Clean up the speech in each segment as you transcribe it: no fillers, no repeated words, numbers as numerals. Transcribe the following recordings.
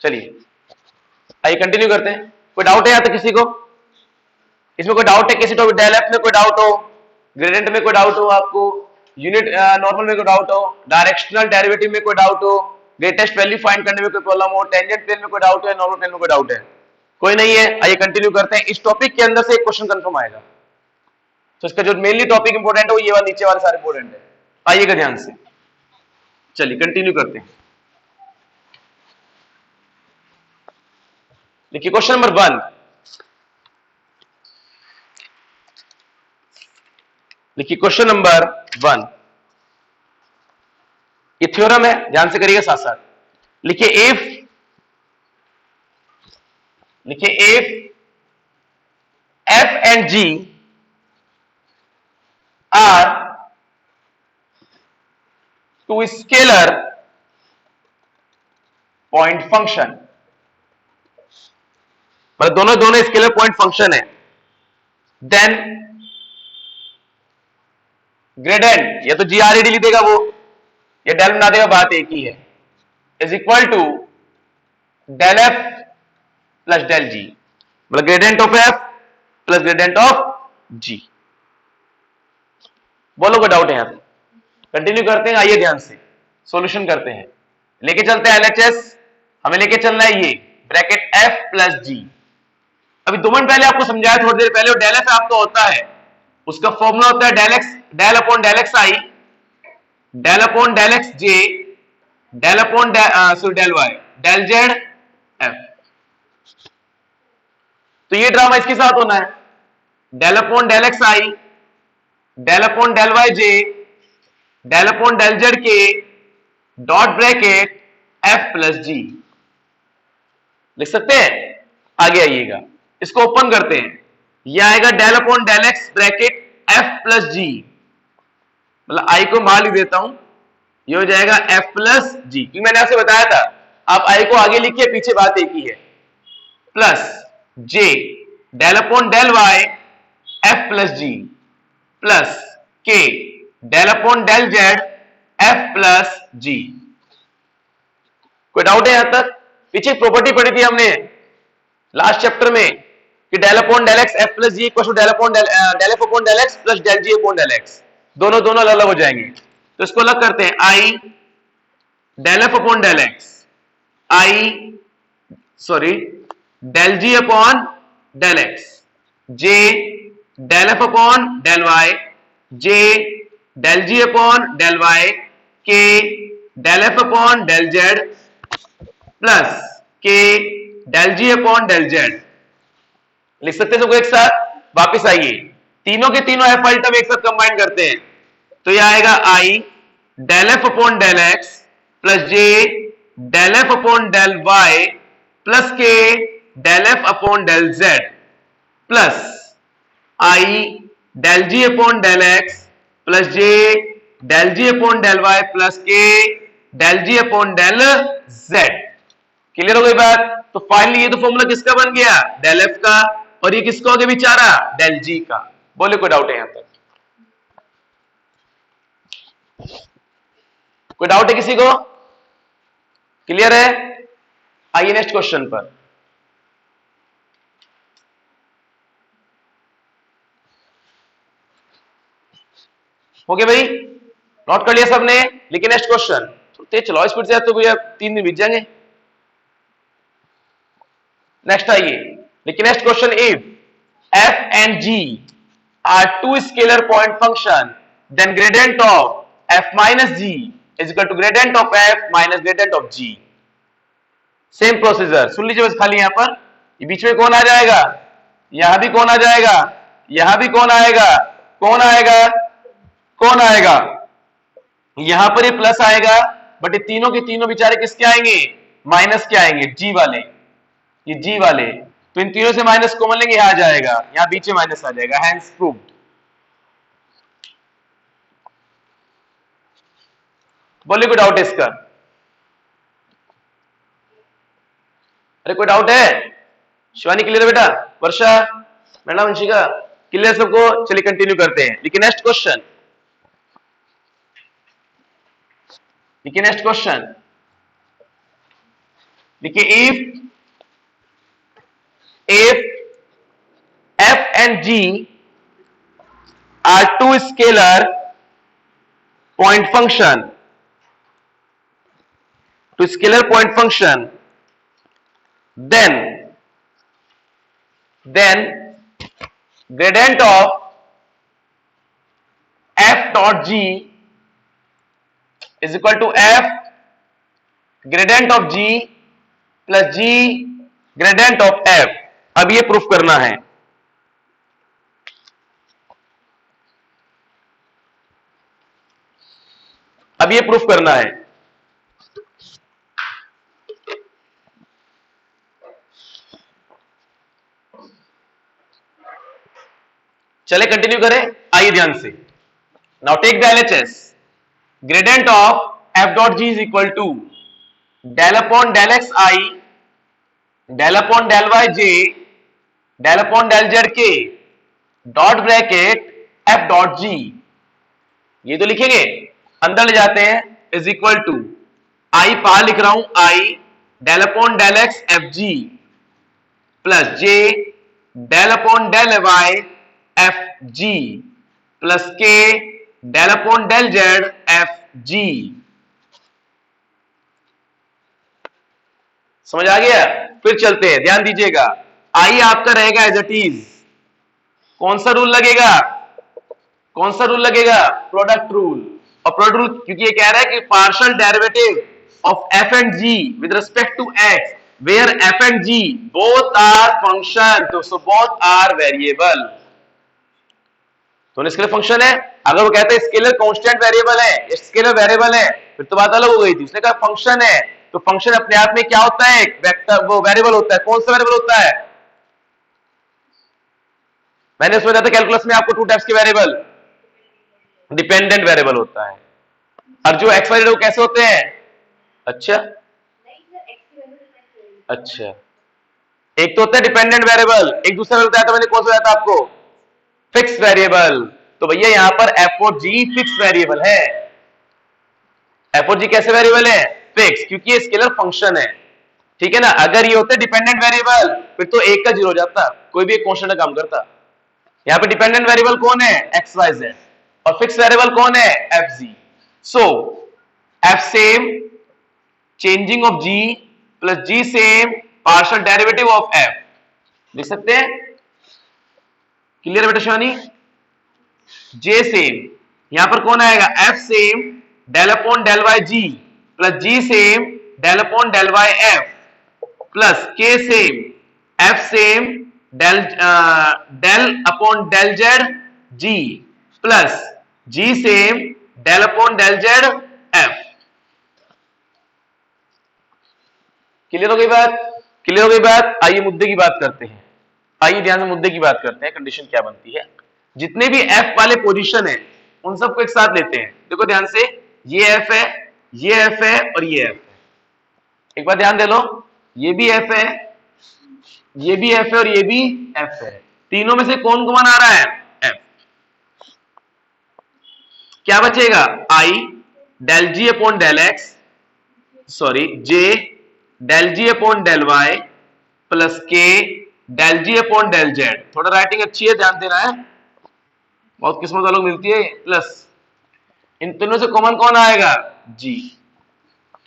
चलिए आइए कंटिन्यू करते हैं। कोई डाउट है यहाँ तक किसी को? इसमें कोई डाउट है किसी टॉपिक डेल एफ में कोई डाउट हो, ग्रेडियंट में कोई डाउट हो आपको, यूनिट नॉर्मल में कोई डाउट हो, डायरेक्शनल डेरिवेटिव में कोई डाउट हो, ग्रेटेस्ट वैल्यू फाइंड करने में कोई प्रॉब्लम हो, टेंजेंट प्लेन में कोई डाउट है, नॉर्मल प्लेन में कोई डाउट है? कोई नहीं है। आइए कंटिन्यू करते हैं। इस टॉपिक के अंदर से एक क्वेश्चन कंफर्म आएगा, तो इसका जो मेनली टॉपिक इंपॉर्टेंट है वो ये वाला, नीचे वाले सारे इंपॉर्टेंट है। आइएगा ध्यान से, चलिए कंटिन्यू करते हैं। देखिए क्वेश्चन नंबर 1, देखिए क्वेश्चन नंबर 1, ये थ्योरम है, ध्यान से करिएगा साथ साथ। लिखिए if f and g are two scalar point function, मतलब दोनों स्केलर पॉइंट फंक्शन है, देन ग्रेडेंट या तो जी आर ई डी लिख देगा वो, या डेल बना देगा, बात एक ही है, is equal to del f plus del g, मतलब gradient of f plus gradient of g. बोलो कोई डाउट है यहां पे? कंटिन्यू करते हैं। आइए ध्यान से सॉल्यूशन करते हैं। लेके चलते हैं एलएचएस, हमें लेके चलना है ये ब्रैकेट एफ प्लस जी। अभी 2 मिनट पहले आपको समझाया, थोड़ी देर पहले, डेल एफ आपका होता है, उसका फॉर्मूला होता है del x, del upon del x आई, del upon del x j, del upon del Y, del Z f. तो ये ड्रामा इसके साथ होना है, डेल अपॉन डेल एक्स आई, del upon del Y j, del upon del Z k, dot bracket f plus g. लिख सकते हैं? आगे आइएगा, इसको ओपन करते हैं, यह आएगा del upon del x bracket f plus g, मतलब आई को बाहर लिख देता हूं, ये हो जाएगा एफ प्लस जी, क्योंकि मैंने आपसे बताया था आप आई को आगे लिखिए, पीछे बात एक ही है, plus j del upon del Y f plus g, plus k del upon del Z f plus g. कोई डाउट है यहां तक? पीछे प्रॉपर्टी पढ़ी थी हमने लास्ट चैप्टर में कि del upon del x f plus g equal to del upon del f upon del x plus del g upon del x, दोनों अलग अलग हो जाएंगे। तो इसको अलग करते हैं, i del f upon del x, del g upon del x, j del f upon del Y, j del g upon del y, k del f upon del z, plus k del g upon del z. लिख सकते हैं सबको एक साथ? वापिस आइए, तीनों के तीनों एफ वाले टर्म एक साथ कंबाइन करते हैं, तो यह आएगा i del f upon del x plus j del f upon del y plus k del f upon del z, plus i del g upon del x plus j del g upon del y plus k del g upon del z. Clear हो गई बात? तो finally ये तो formula किसका बन गया? Del F का, और ये किसका हो गया बेचारा? डेल जी का। बोले कोई डाउट है यहां तक? कोई डाउट है किसी को? क्लियर है? आइए नेक्स्ट क्वेश्चन पर। हो गया भाई? नोट कर लिया सबने? लेकिन नेक्स्ट क्वेश्चन तेज चलाओ, स्पीड से, तो भैया 3 दिन बीत जाएंगे। नेक्स्ट आइए, लेकिन next question, if f and g are two scalar point function, then gradient of f minus g is equal to gradient of f minus gradient of g। Same procedure सुन लीजिए बस खाली, यहां पर ये बीच में कौन आ जाएगा, यहां भी कौन आ जाएगा, यहां भी कौन आएगा, कौन आएगा, कौन आएगा, यहां पर ये प्लस आएगा, बट ये तीनों के तीनों बेचारे किसके आएंगे? माइनस के आएंगे, जी वाले, ये जी वाले। तो इन तीनों से माइनस कॉमन लेंगे, यहां आ जाएगा, यहां बीच में माइनस आ जाएगा, हैंस प्रूव्ड। बोलिए कोई डाउट है इसका? अरे कोई डाउट है? शिवानी क्लियर है बेटा? वर्षा, मैडम वंशिका क्लियर सबको? चलिए कंटिन्यू करते हैं। लेकिन नेक्स्ट क्वेश्चन, देखिए if f and g are two scalar point function, to scalar point function, then gradient of f dot g is equal to f gradient of g plus g gradient of f. अब ये proof करना है, अब ये proof करना है। चले continue करें, आइए ध्यान से। Now take the LHS. Gradient of f dot g is equal to del upon del x I del upon del Y j del upon del Z k dot bracket f dot g, ये तो लिखेंगे, अंदर ले जाते हैं, is equal to आई बाहर लिख रहा हूं, i del upon del x f g plus j del upon del Y f g plus k del upon del Z f g. समझ आ गया? फिर चलते हैं, ध्यान दीजिएगा। आई आपका रहेगा एज इट इज। कौन सा रूल लगेगा? कौन सा रूल लगेगा? Product rule. और प्रोडक्ट रूल क्योंकि ये कह रहा है कि partial derivative of f and g with respect to x where f and g both are function, तो सो बोथ आर वेरिएबल। तो स्केलर फंक्शन है, अगर वो कहते हैं स्केलर कांस्टेंट वेरिएबल है, स्केलर वेरिएबल है, फिर तो बात अलग हो गई थी। उसने कहा फंक्शन है, तो फंक्शन अपने आप में क्या होता है? एक वेक्टर, वो वेरिएबल होता है। कौन सा वेरिएबल होता है? मैंने उसमें बताया था कैलकुलस में आपको टू टाइप्स के वेरिएबल, डिपेंडेंट वेरिएबल होता है, और जो एक्स वाई वो कैसे होते हैं? अच्छा अच्छा, एक तो होता है डिपेंडेंट वेरिएबल, एक दूसरा बताया था मैंने, कौन सा बताया था आपको? Fix variable. तो भैया यहां पर एफ और जी फिक्स वेरिएबल है। एफ और जी कैसे वेरिएबल है? फिक्स, क्योंकि ये स्केलर फंक्शन है, ठीक है ना। अगर ये होते डिपेंडेंट वेरिएबल फिर तो एक का जीरो हो जाता, कोई भी एक कांस्टेंट का काम करता। यहां पे डिपेंडेंट वेरिएबल कौन है? एक्स वाई जेड, और फिक्स वेरिएबल कौन है? F g. So f same changing of g plus g same partial derivative of f, लिख सकते हैं। क्लियर बेटा शिवानी? जे सेम, यहां पर कौन आएगा? F same del upon del y g plus g same del upon del Y f plus k same f same del del upon del z g plus g same del upon del Z f. Clear हो गई बात? Clear हो गई बात? आइए मुद्दे की बात करते हैं। आइए ध्यान से मुद्दे की बात करते हैं। कंडीशन क्या बनती है? जितने भी एफ वाले पोजीशन है उन सबको एक साथ लेते हैं। देखो ध्यान से, ये एफ है, ये एफ है और ये एफ है। एक बार ध्यान दे लो, ये भी एफ है, ये भी एफ है और ये भी एफ है। तीनों में से कौन कौन आ रहा है? एफ। क्या बचेगा? आई del g upon del x, sorry जे del g upon del y plus k del g upon del Z. थोड़ा राइटिंग अच्छी है, ध्यान देना है, बहुत किस्मत वालों को मिलती है। प्लस इन तीनों से कॉमन कौन आएगा? जी।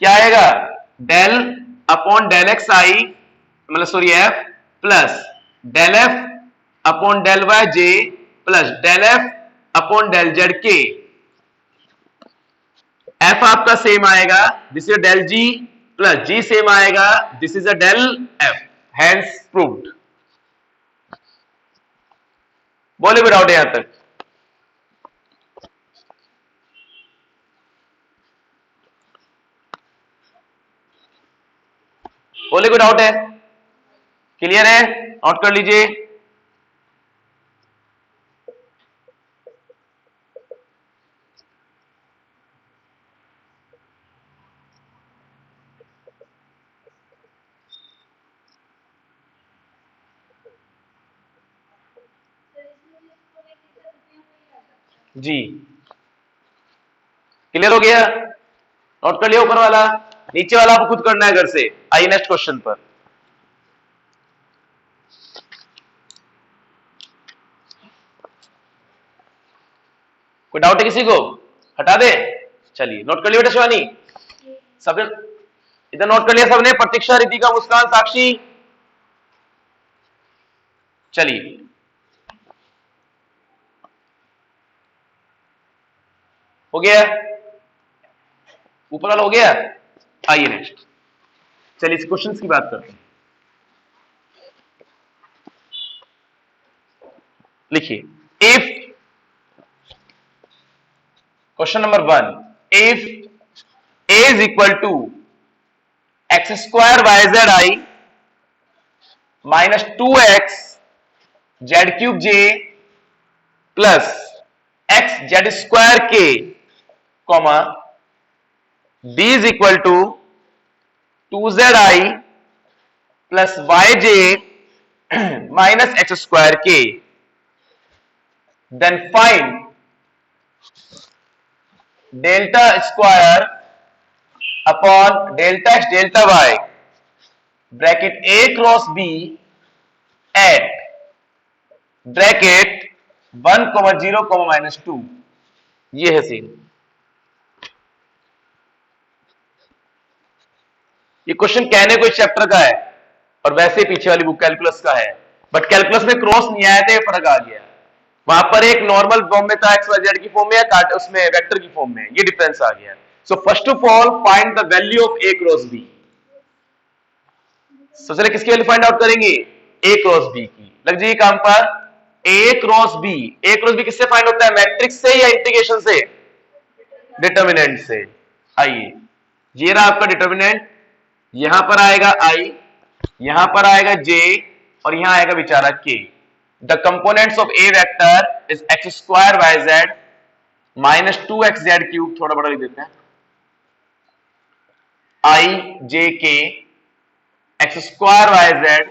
क्या आएगा? Del upon del x i, मतलब sorry f, plus del f upon del Y j plus del f upon del Z के। एफ आपका सेम आएगा, this is del g, plus g same आएगा, this is a del f, hence proved. बोले भी doubt है यहां तक? बोले कोई डाउट है? क्लियर है? नोट कर लीजिए। जी क्लियर हो गया? नोट कर लिया ऊपर वाला? नीचे वाला आपको खुद करना है घर से। आइए नेक्स्ट क्वेश्चन पर। कोई डाउट है किसी को? हटा दे। चलिए नोट कर लिया बेटा शिवानी, सब इधर नोट कर लिया सबने? प्रतीक्षा, रितिका, मुस्कान, साक्षी, चलिए हो गया, ऊपर वाला हो गया। आइए नेक्स्ट, चलिए इस क्वेश्चन की बात करते हैं। लिखिए, if question number 1, if a is equal to x square y z i minus 2x z cube j plus x z square k, comma b is equal to 2zi plus y j minus x square k, then find delta square upon delta x delta y bracket a cross b at bracket 1, 0, -2। ये है scene. ये question कहने को इस chapter का है और वैसे पीछे वाली बुक कैलकुलस का है, बट कैलकुलस में क्रॉस नहीं आया था, फर्क आ गया। वहां पर एक नॉर्मल फॉर्म में था, एक्स वाई जेड की फॉर्म में, या उसमें वेक्टर की फॉर्म में, ये डिफरेंस आ गया। So first of all find the value of a cross b। सबसे किसकी वैल्यू फाइंड आउट करेंगे? a क्रॉस b की। लग जाइए काम पर। a क्रॉस b किससे फाइंड होता है? मैट्रिक्स से या इंटीग्रेशन से? डिटर्मिनेंट से। आइए, ये रहा आपका डिटर्मिनेंट, यहां पर आएगा i, यहां पर आएगा j और यहां आएगा बेचारा k। The components of a vector is x square y z minus 2x z cube, थोड़ा बड़ा लिख देते हैं, i j k x square y z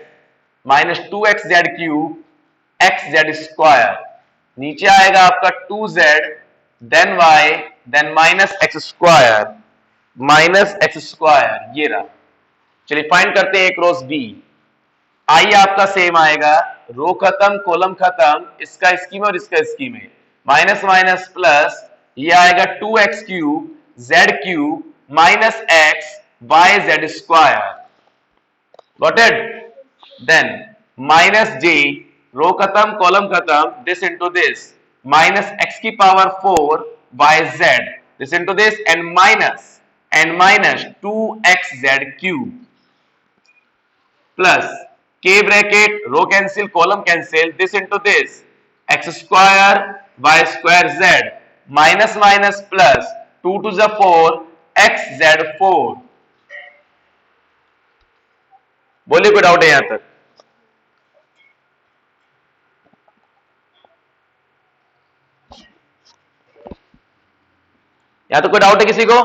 minus 2x z cube x z square, नीचे आएगा आपका 2z then y then minus x square, ये रहा। चलिए फाइंड करते हैं a क्रॉस b। आई आपका सेम आएगा, रो खत्म कॉलम खत्म, इसका स्कीम और इसका स्कीम है, माइनस माइनस प्लस, ये आएगा 2x cube z cube minus x y z square, got it? Then minus j, row खत्म कॉलम खत्म, this into this, minus x की power 4 yz, this into this, and minus 2xz cube plus k bracket, row cancel column cancel, this into this, x square y square z minus minus plus 2 to the 4 xz 4। बोलिए कोई doubt है यहां तक? यहां तो कोई doubt है किसी को?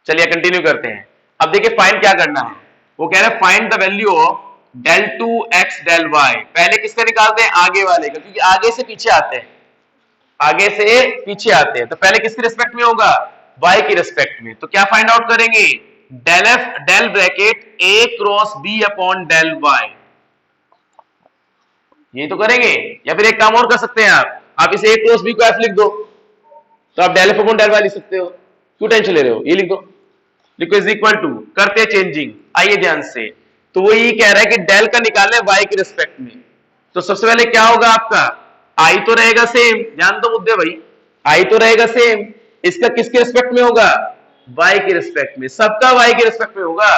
चलिए कंटिन्यू करते हैं। अब देखिए फाइंड क्या करना है, वो कह रहा है find the value of del 2x del y। पहले किसका निकालते हैं? आगे वाले का, क्योंकि आगे से पीछे आते हैं, आगे से पीछे आते हैं, तो पहले किसके रिस्पेक्ट में होगा? y की रिस्पेक्ट में। तो क्या फाइंड आउट करेंगे? del f del bracket a cross b upon del y, ये तो करेंगे। या फिर एक काम और कर सकते हैं आप इसे a क्रॉस b को f लिख दो, तो आप del f upon del y लिख सकते हो, क्यों टेंशन ले रहे हो? ये लिख दो, लिखो इज इक्वल टू, करते चेंजिंग। आइए ध्यान से, तो वो ये कह रहा है कि डेल का निकालना है y के रिस्पेक्ट में, तो सबसे पहले क्या होगा आपका? i तो रहेगा सेम, ध्यान दो मुद्दे भाई, i तो रहेगा सेम, इसका किसके रिस्पेक्ट में होगा? y के रिस्पेक्ट में, सबका y के रिस्पेक्ट में होगा,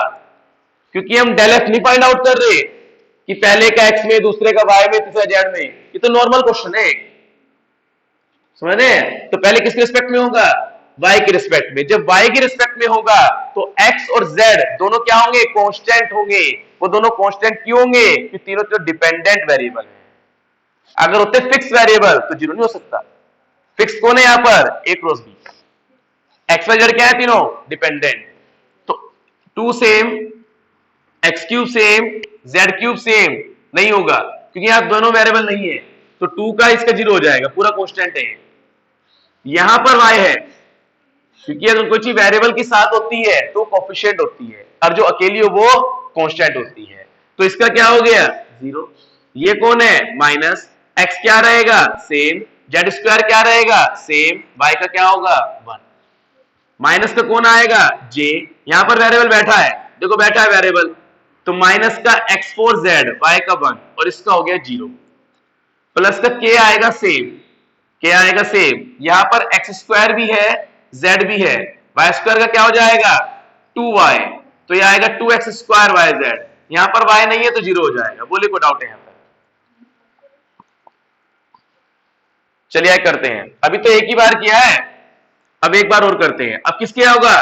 क्योंकि हम डेल f नहीं फाइंड आउट कर रहे कि पहले का x में, दूसरे का y में, तीसरा z में, ये तो नॉर्मल क्वेश्चन है, समझ रहे हैं? तो पहले किसके रिस्पेक्ट में होगा? y के रिस्पेक्ट में। जब y के रिस्पेक्ट में होगा तो x और z दोनों क्या होंगे? कांस्टेंट होंगे। वो दोनों कांस्टेंट क्यों होंगे? क्योंकि तीनों तो डिपेंडेंट वेरिएबल है। अगर होते फिक्स वेरिएबल तो जीरो नहीं हो सकता। फिक्स कौन है यहां पर? a cross b। x y z क्या है? तीनों डिपेंडेंट। तो 2 same, x cube same, z cube same नहीं होगा, क्योंकि यहां दोनों वेरिएबल नहीं है, तो 2 का इसका जीरो हो जाएगा, पूरा कांस्टेंट है। यहां पर y है, क्योंकि अगर कोई चीज वेरिएबल के साथ होती है तो कोफिशिएंट होती है, और जो अकेली हो वो कांस्टेंट होती है। तो इसका क्या हो गया, 0। ये कौन है, माइनस, एक्स क्या रहेगा, सेम, जेड स्क्वायर क्या रहेगा, सेम, वाई का क्या होगा, 1। माइनस का कौन आएगा, जे, यहां पर वेरिएबल बैठा है, देखो बैठा है वेरिएबल, तो माइनस का x4z, वाई का 1, और इसका हो गया 0, प्लस का k आएगा सेम, k आएगा सेम, यहां पर एक्स स्क्वायर भी है, z भी है, वाई स्क्वायर का क्या हो जाएगा, 2y, तो ये आएगा 2x स्क्वायर वाई जेड, यहां पर y नहीं है तो 0 हो जाएगा। बोले कोई डाउट है यहां पर? चलिए करते हैं, अभी तो एक ही बार किया है, अब एक बार और करते हैं। अब किसके होगा,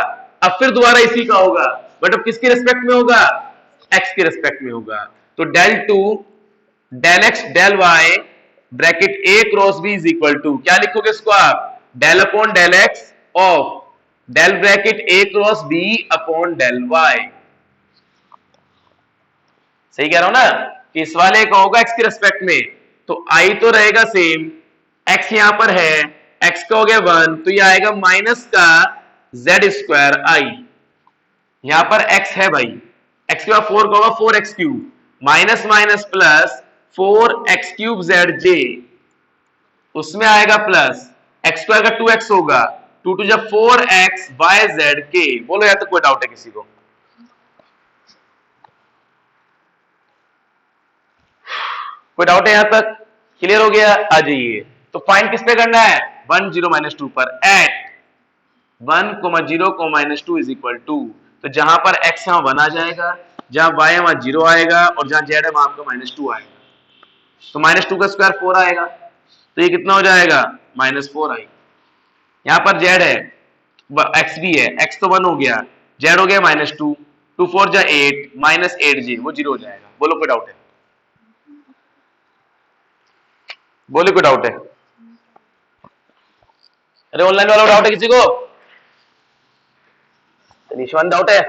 अब फिर दोबारा इसी का होगा, बट अब किसके रिस्पेक्ट में होगा, x के रिस्पेक्ट में होगा। तो del two del x del y bracket a cross b is equal to, क्या लिखोगे इसको आप, del upon del x of del bracket a cross b upon del y. सही कह रहा हूं ना, कि इस वाले का होगा x के रिस्पेक्ट में, तो i तो रहेगा सेम, x यहां पर है, x का हो गया 1, तो ये आएगा माइनस का z स्क्वायर i, यहां पर x है भाई, x के बाद 4 का होगा 4x cube, minus minus plus 4x cube z j, उसमें आएगा प्लस एक्स स्क्वायर का 2x होगा, 2 टू जब 4x वाई जेड के। बोलो यार, तो कोई डाउट है किसी को? कोई डाउट है यहां तक, क्लियर हो गया? आ जाइए, तो फाइंड किस पे करना है, 1 0 माइनस 2 पर, at 1 0 minus 2 is equal to, तो जहां पर x है वहां 1 आ जाएगा, जहां y है वहां 0 आएगा, और जहां z है वहां आपका माइनस 2 आएगा, तो माइनस 2 का स्क्वायर 4 आएगा, तो ये कितना हो जाएगा, माइनस 4 आई। यहां पर z है, x भी है, x तो 1 हो गया, z हो गया माइनस 2, 2 4 जा 8, माइनस 8 जी, वो 0 हो जाएगा। बोलो कोई डाउट है? बोले कोई डाउट है? अरे ऑनलाइन वाला डाउट है किसी को? निशान डाउट है,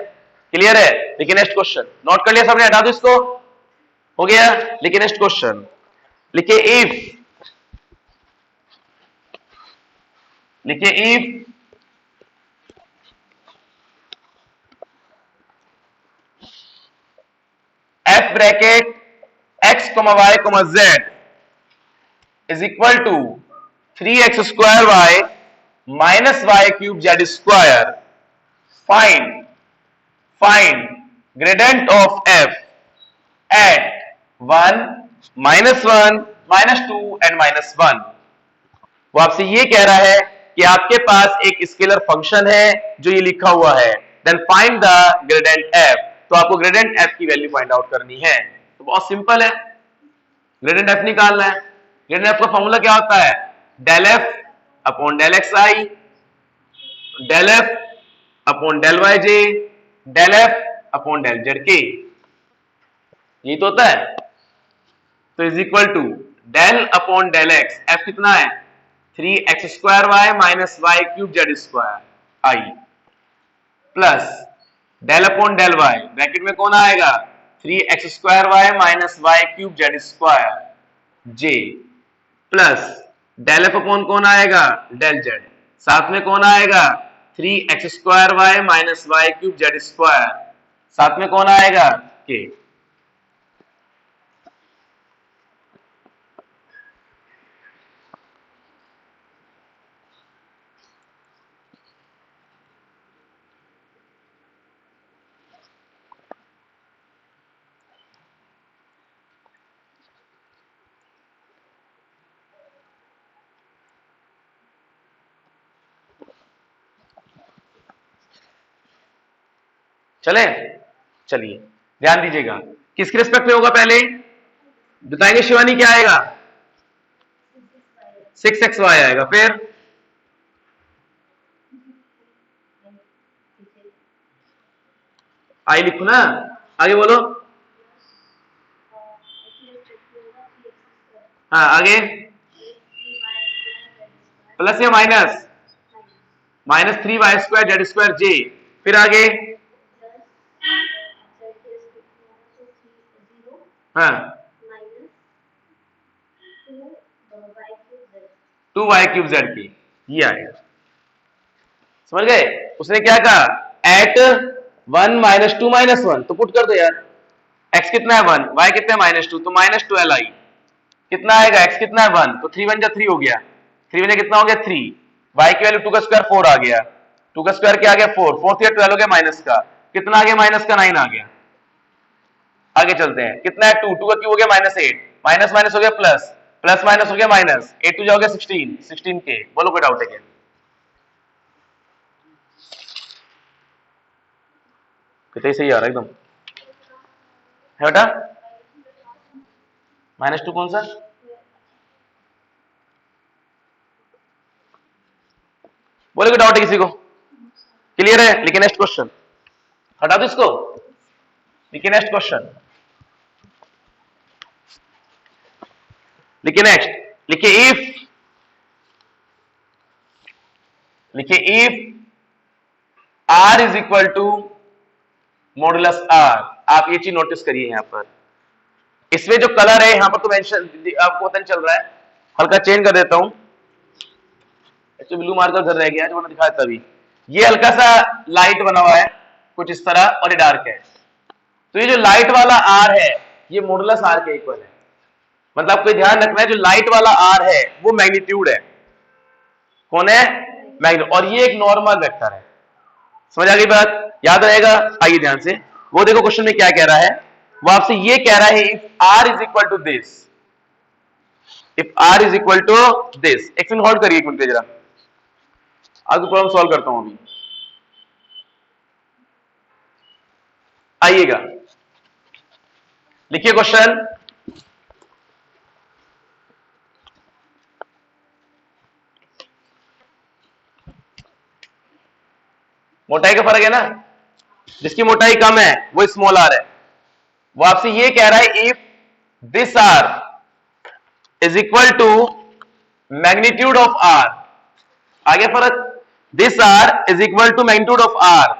क्लियर है? देखिए नेक्स्ट क्वेश्चन, नोट कर लिया सबने, हटा दो इसको, हो गया। लिखिए नेक्स्ट क्वेश्चन, लिखिए if f bracket x y z is equal to 3x square y minus y cube z square, find gradient of f at 1 -1 -2 and -1। वो आपसे ये कह रहा है कि आपके पास एक स्केलर फंक्शन है जो ये लिखा हुआ है, then find the gradient f। तो आपको ग्रेडेंट f की वैल्यू फाइंड आउट करनी है, तो बहुत सिंपल है, ग्रेडेंट f निकालना है। ग्रेडेंट f का फॉर्मूला क्या होता है, del f upon del x आई, del f upon del Y j, del f upon del Z k, यही तो होता है। तो is equal to del upon del x, f कितना है, 3x square y minus y cube z square i, plus del upon del y, bracket में कौन आएगा, 3x square y minus y cube z square j, plus del f upon कौन आएगा, del z, साथ में कौन आएगा, 3x square y minus y cube z square, साथ में कौन आएगा, के। चले, चलिए ध्यान दीजिएगा, किसके रिस्पेक्ट में होगा पहले बताएंगे, शिवानी क्या आएगा, 6xy आएगा, फिर आई लिखो ना, आगे बोलो, हाँ आगे, प्लस या माइनस, -3y² जेड स्क्वायर जे, फिर आगे, हाँ 2y³ जेड की, ये आएगा। समझ गए? उसने क्या कहा, एट 1 - 2 - 1, तो पुट कर दो यार। x कितना है 1, y कितना है -2, तो -12i कितना आएगा, x कितना है 1, तो 3 × 3 हो गया, 3 × कितना हो गया 3, y की वैल्यू 2 का स्क्वायर 4 आ गया, 2 का स्क्वायर क्या आ गया 4, 4 से 12 हो गया माइनस का, कितना आ गया माइनस का 9 आ गया। आगे चलते हैं, कितना है 2, 2 का क्यूब हो गया -8, माइनस माइनस हो गया प्लस, प्लस माइनस हो गया माइनस, 8 2 हो गया 16, 16 के। बोलो कोई डाउट है क्या? कितने सही आ रहा है एकदम है बेटा? -2 कौन सा? बोले कोई डाउट है किसी को? क्लियर है? लिखिए नेक्स्ट क्वेश्चन, हटा दो इसको, लिखिए नेक्स्ट क्वेश्चन, लिखिए नेक्स्ट, लिखिए if r is equal to modulus r। आप ये चीज नोटिस करिए यहां पर, इसमें जो कलर है यहां पर तो मेंशन आपको पता नहीं चल रहा है, हल्का चेंज कर देता हूं, ब्लू मार्कर उधर रह गया जो मैंने दिखाया तभी, ये हल्का सा लाइट बना हुआ है कुछ इस तरह और ये डार्क है, तो ये जो लाइट वाला r है ये मॉडुलस r के इक्वल है। मतलब आपको ध्यान रखना है जो लाइट वाला r है वो मैग्नीट्यूड है, कौन है, मैग्नीट्यूड, और ये एक नॉर्मल वेक्टर है। समझ आ गई बात? याद रहेगा, आइए ध्यान से, वो देखो क्वेश्चन में क्या कह रहा है, वो आपसे ये कह रहा है if r is equal to this, if r is equal to this, एक मिनट होल्ड करिए, एक मिनट जरा, आगे प्रॉब्लम सॉल्व करता हूं अभी, आइएगा, लिखिए क्वेश्चन, मोटाई का फर्क है ना, जिसकी मोटाई कम है वो स्मॉल आर है, वो आपसे ये कह रहा है if this r is equal to magnitude of r, आगे फर्क, this r is equal to magnitude of r,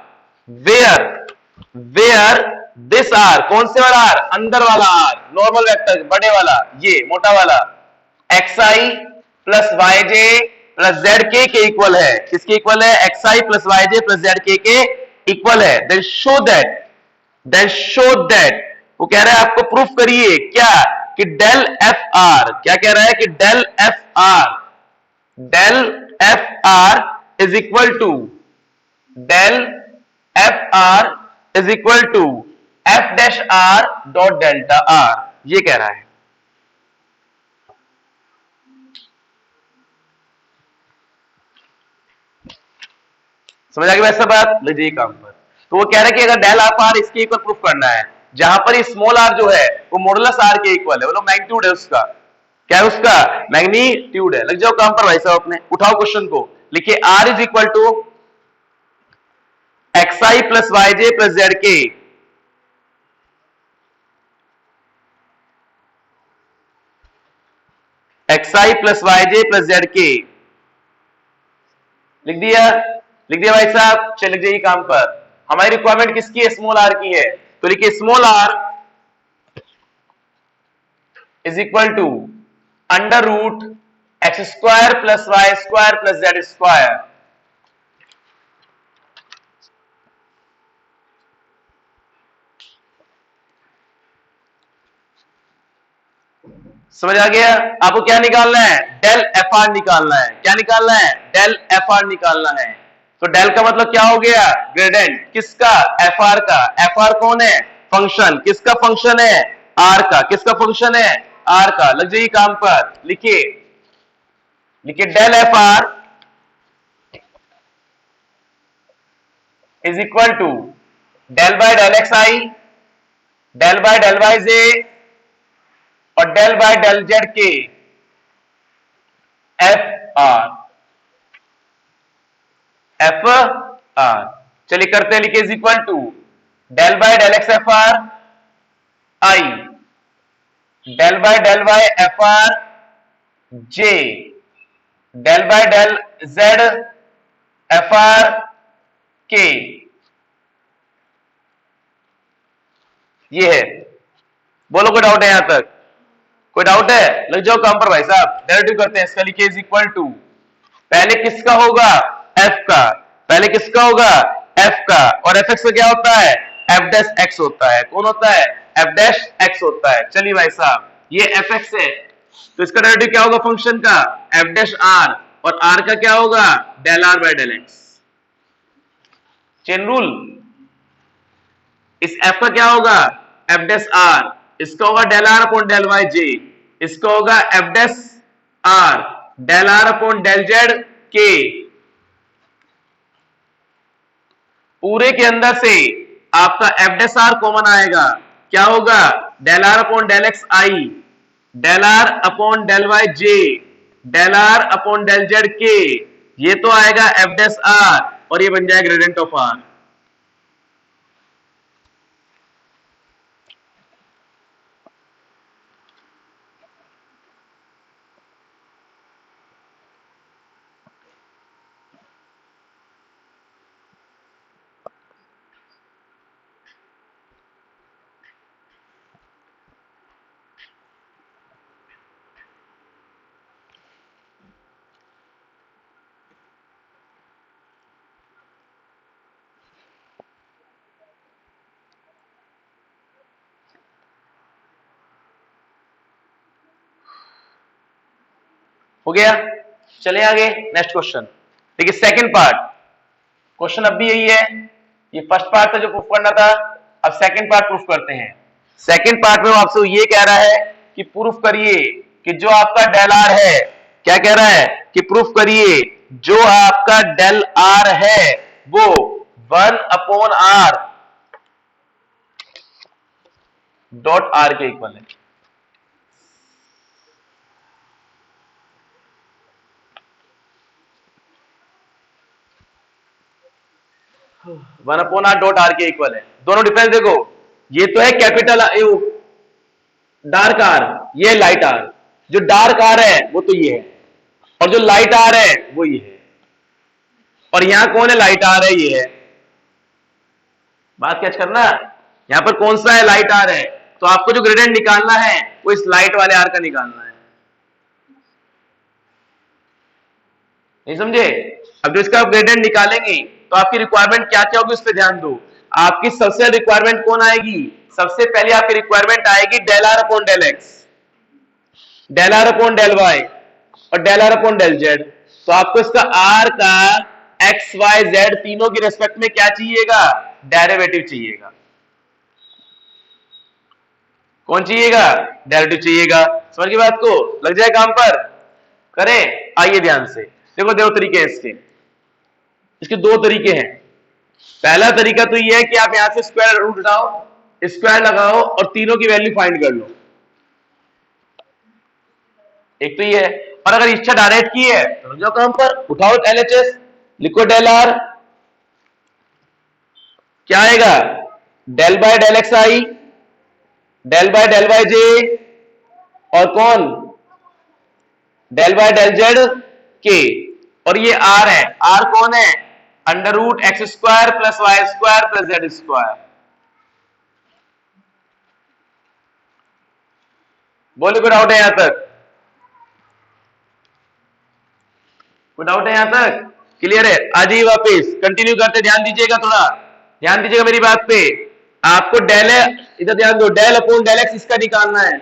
where this r, कौन से वाला आर, अंदर वाला आर, नॉर्मल वेक्टर बड़े वाला, ये मोटा वाला, xi plus yj plus zk के इक्वल है, किसके इक्वल है, xi plus yj plus zk के इक्वल है, देन शो दैट, वो कह रहा है आपको प्रूफ करिए क्या, कि डेल एफ आर, क्या कह रहा है कि del F R is equal to, del F R is equal to f dash r dot delta r, ये कह रहा है। समझ आ गई वैसा बात, लीजिए काम पर, तो वो कह रहा है कि अगर डेल एफ आर इसके इक्वल प्रूफ करना है, जहां पर स्मॉल आर जो है वो मॉडुलस आर के इक्वल है, मतलब मैग्नीट्यूड है उसका, क्या है उसका, मैग्नीट्यूड है। लग जाओ काम पर भाई साहब, अपने उठाओ क्वेश्चन को, लिखिए r is equal to xi plus yj plus zk, xi plus yj plus zk, लिख दिया भाई साहब, चलिए लिख जाइए काम पर। हमारी रिक्वायरमेंट किसकी है, स्मॉल आर की है, तो लिखिए small r is equal to under root x square plus y square plus z square, समझ आ गया? आपको क्या निकालना है, डेल एफ आर निकालना है, क्या निकालना है, डेल एफ आर निकालना है। तो डेल का मतलब क्या हो गया, ग्रेडेंट, किसका, एफ आर का, एफ आर कौन है, फंक्शन, किसका फंक्शन है, आर का, किसका फंक्शन है, आर का। लग जाइए काम पर, लिखिए del F R is equal to del by del x I, del by del Y J और डेल बाय डेल जेड के एफ आर। चलिए करते हैं, लिखिए is equal to del by del x F R I, del by del Y F R J, del by del Z F R K, ये है। बोलो कोई डाउट है यहां तक, कोई डाउट है? लग जाओ काम पर भाई साहब, डायरेक्ट करते हैं इसका, लिखिए इज इक्वल टू, पहले किसका होगा, एफ का, पहले किसका होगा, एफ का, और एफ एक्स का क्या होता है, एफ डैश एक्स होता है। कौन होता है, एफ डैश एक्स होता है। चलिए भाई साहब, ये एफ एक्स है, तो इसका डेरिवेटिव क्या होगा फंक्शन का, एफ डैश आर, और आर का क्या होगा, del are by del X. Chain rule, इस एफ का क्या होगा, एफ डैश आर, इसका होगा del are upon del Y J, इसका होगा F dash R del are upon del Z K. पूरे के अंदर से आपका एफ डैश आर कॉमन आएगा, क्या होगा, del are upon del x I, del are upon del Y j, del are upon del Z k, ये तो आएगा एफ डैश आर, और ये बन जाएगा ग्रेडियंट ऑफ आर। हो गया, चले आगे नेक्स्ट क्वेश्चन। देखिए सेकंड पार्ट, क्वेश्चन अब भी यही है, ये फर्स्ट पार्ट था जो प्रूफ करना था, अब सेकंड पार्ट प्रूफ करते हैं। सेकंड पार्ट में वो आपसे ये कह रहा है कि प्रूफ करिए कि जो आपका डेल आर है, क्या कह रहा है कि प्रूफ करिए जो आपका डेल आर है वो 1 अपॉन आर डॉट आर के इक्वल है। One upon r dot are के इक्वल है। दोनों डिफरेंस देखो, ये तो है कैपिटल डार्क आर, ये लाइट आर, जो डार्क आर है वो तो ये है, और जो लाइट आर है वो ये है, और यहां कौन है, लाइट आर है, ये है। बात कैच करना, यहां पर कौन सा है, लाइट आर है, तो आपको जो ग्रेडियंट निकालना है वो इस लाइट वाले आर का निकालना है। नहीं समझे? अब जो इसका ग्रेडियंट निकालेंगे तो आपकी रिक्वायरमेंट क्या क्या होगी उस पर ध्यान दो। आपकी सबसे रिक्वायरमेंट कौन आएगी, सबसे पहले आपकी रिक्वायरमेंट आएगी del are upon del x, del are upon del Y, और del are upon del Z. तो आपको इसका आर का एक्स वाई जेड तीनों की रेस्पेक्ट में क्या चाहिएगा, डेरिवेटिव चाहिएगा। कौन चाहिएगा, डेरिवेटिव चाहिएगा। समझ गए बात को, लग जाए काम पर, करें। आइए ध्यान से देखो, दो तरीके हैं इसके दो तरीके हैं। पहला तरीका तो ये है कि आप यहां से स्क्वायर रूट उठाओ, स्क्वायर लगाओ और तीनों की वैल्यू फाइंड कर लो, एक तो ये है। और अगर इच्छा डायरेक्ट की है तो जो काम पर उठाओ एलएचएस, लिखो डेल आर, क्या आएगा, del by del x I, del by del Y J, और कौन, डेल बाय डेल जेड के, और ये आर है, आर कौन है, under root x square plus y square plus z square. बोले कोई डाउट है यहां तक, कोई डाउट है यहां तक, क्लियर है? आ जाइए वापिस, कंटिन्यू करते, ध्यान दीजिएगा, थोड़ा ध्यान दीजिएगा मेरी बात पे। आपको डेल, इधर ध्यान दो, डेल अपॉन डेल एक्स इसका निकालना है,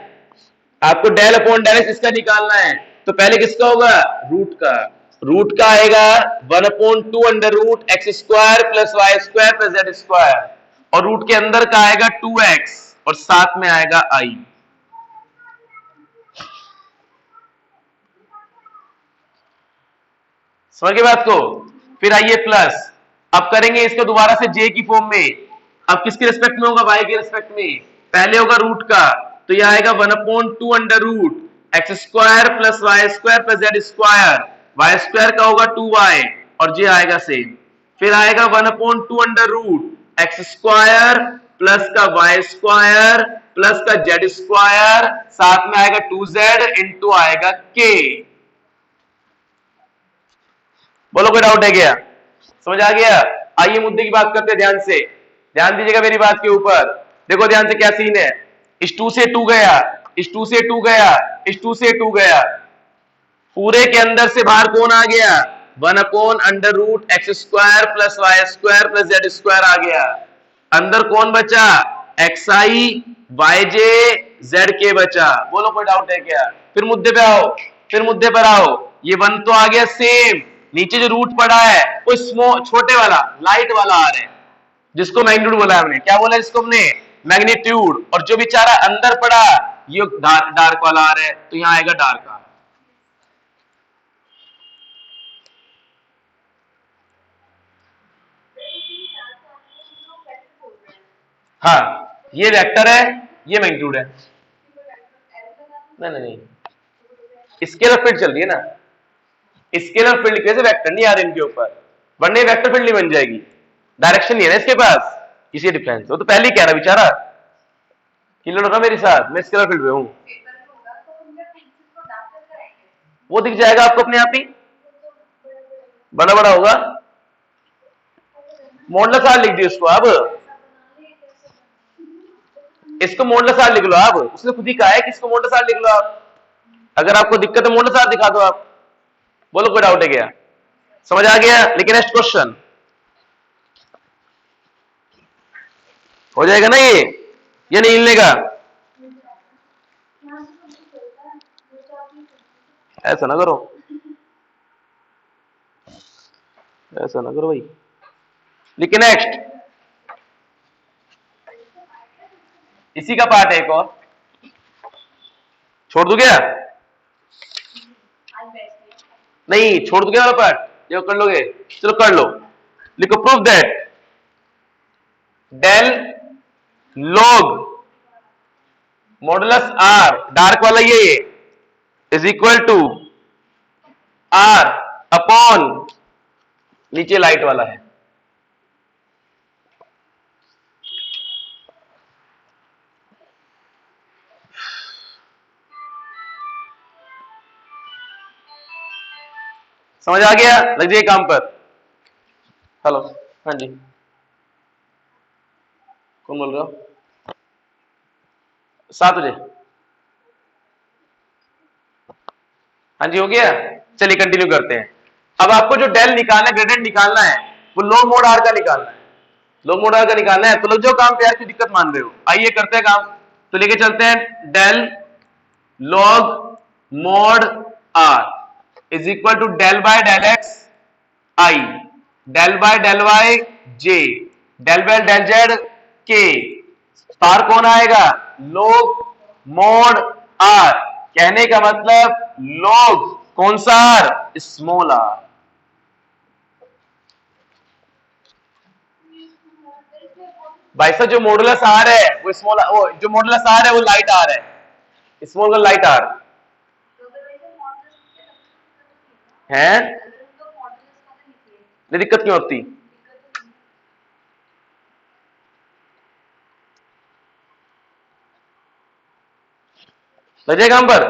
आपको डेल अपॉन डेल एक्स इसका निकालना है। तो पहले किसका होगा, रूट का, रूट का आएगा 1/2 under root x square plus y square plus z square, और रूट के अंदर का आएगा 2x, और साथ में आएगा i। समझ गए बात को? फिर आइए प्लस, अब करेंगे इसको दोबारा से j की फॉर्म में। अब किसके रिस्पेक्ट में होगा, y के रिस्पेक्ट में। पहले होगा रूट का, तो यह आएगा 1/2 under root x square plus y square plus z square, y square का होगा 2y, और j आएगा सेम। फिर आएगा 1/2 under root x square plus का वाई स्क्वायर प्लस का जेड स्क्वायर, साथ में आएगा 2z इंटू आएगा k। बोलो कोई डाउट है क्या, समझ आ गया? आइए मुद्दे की बात करते हैं, ध्यान से ध्यान दीजिएगा मेरी बात के ऊपर। देखो ध्यान से क्या सीन है, इस 2 से 2 गया, इस 2 से 2 गया, इस 2 से 2 गया, पूरे के अंदर से बाहर कौन आ गया, 1/√x² plus y² plus z² आ गया। अंदर कौन बचा? xi yj zk बचा। बोलो कोई डाउट है क्या? फिर मुद्दे पे आओ, फिर मुद्दे पर आओ। ये 1 तो आ गया सेम, नीचे जो रूट पड़ा है वो छोटे वाला लाइट वाला आ रहा है, जिसको मैग्नीट्यूड बोला हमने। क्या बोला जिसको हमने? मैग्नीट्यूड। और जो बेचारा अंदर पड़ा ये डार्क वाला आ रहा है, तो यहां आएगा डार्क आ। हाँ, ये वेक्टर है, ये मैग्नीट्यूड है। नहीं नहीं नहीं, स्केलर फील्ड चल रही है ना, स्केलर फील्ड कैसे वेक्टर नहीं आ रहे इनके ऊपर, वरना वेक्टर फील्ड नहीं बन जाएगी, डायरेक्शन नहीं है ना इसके पास, इसी डिफरेंस। वो तो पहले ही कह रहा बेचारा, क्लियर होगा मेरे साथ, मैं स्केलर फील्ड में हूं। वो दिख जाएगा आपको अपने आप ही, बड़ा बड़ा होगा। मॉडुलस आर लिख दियो इसको अब, इसको मॉडुलस आर लिख लो आप, उसने खुद ही कहा है कि इसको मॉडुलस आर लिख लो आप। अगर आपको दिक्कत है मॉडुलस आर दिखा दो आप। बोलो कोई डाउट है क्या? समझ आ गया? लेकिन नेक्स्ट क्वेश्चन हो जाएगा ना ये नहीं हिलने का। ऐसा ना करो, ऐसा ना करो भाई। लेकिन नेक्स्ट इसी का पार्ट है एक और, छोड़ दू क्या? नहीं छोड़ दू क्या वाला पार्ट? ये कर लोगे? चलो कर लो। लिखो proof that del log modulus r, dark वाला ये is equal to r upon नीचे लाइट वाला है। समझ आ गया? लग जाइए काम पर। हेलो, हाँ जी, कौन बोल रहे हो? 7 बजे? हाँ जी हो गया। चलिए कंटिन्यू करते हैं। अब आपको जो डेल निकालना है, ग्रेडियंट निकालना है, वो लॉग मोड आर का निकालना है। लॉग मोड आर का निकालना है तो लग जाओ काम पे यार, की दिक्कत मान रहे हो। आइए करते हैं काम। तो लेके चलते हैं del log mod r is equal to del by del x I, del by del Y j, del by del Z k. पार कौन आएगा? Log mod r. कहने का मतलब लॉग कौन सा आर? Small are. भाई साहब जो मॉडुलस आर है वो स्मॉल, वो जो मॉडुलस आर है वो लाइट आर है, स्मॉल का लाइट आर है। नहीं दिक्कत क्यों होती? लग जाए काम पर,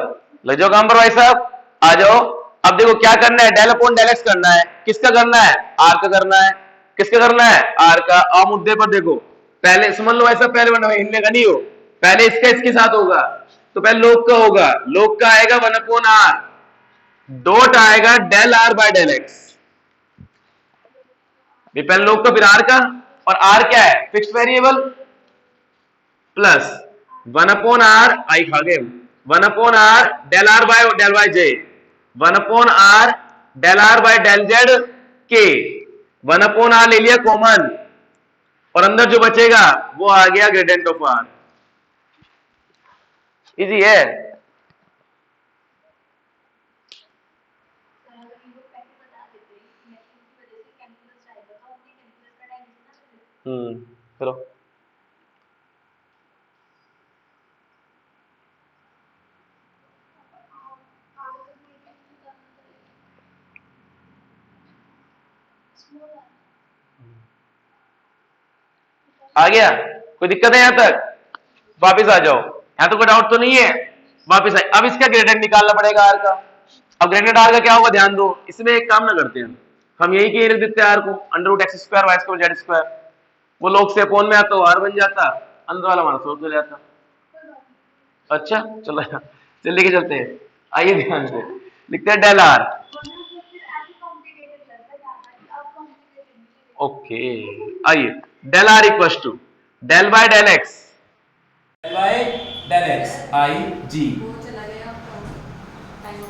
लग जाओ काम पर भाई साहब, आ जाओ। अब देखो क्या करना है, डेल अपॉन डेल एक्स करना है। किसका करना है? आर का करना है। किसका करना है? आर का। आ मुद्दे पर देखो, पहले समझ लो ऐसा, पहले वन हिलने का नहीं हो, पहले इसका इसके साथ होगा। तो पहले लोग का होगा, लोग का आएगा 1 अपॉन आर, डॉट आएगा del are by del x. पहले लोग का फिर आर का, और आर क्या है? Fixed variable, plus 1 upon R, I खा गए, 1 upon R del are by del Y J, 1 upon R del are by del Z K. 1 upon are ले लिया कॉमन, और अंदर जो बचेगा वो आ गया ग्रेडियंट ऑफ आर। इजी है। चलो आ गया? कोई दिक्कत है यहां तक? वापिस आ जाओ, यहां तो कोई डाउट तो नहीं है? वापिस आए। अब इसका ग्रेडियंट निकालना पड़ेगा आर का। अब ग्रेडियंट आर का क्या होगा ध्यान दो, इसमें एक काम ना करते हैं हम यही के देते हैं आर को, √x² y² z²। वो लोग से अपोन में आता तो आर बन जाता, अंदर वाला हमारा सोच हो जाता। अच्छा चलो चल लेके चलते हैं। आइए ध्यान से लिखते हैं डेल आर। ओके, आइए del R equal to del by del x, del Y del x I जी। वो चला गया टाइम।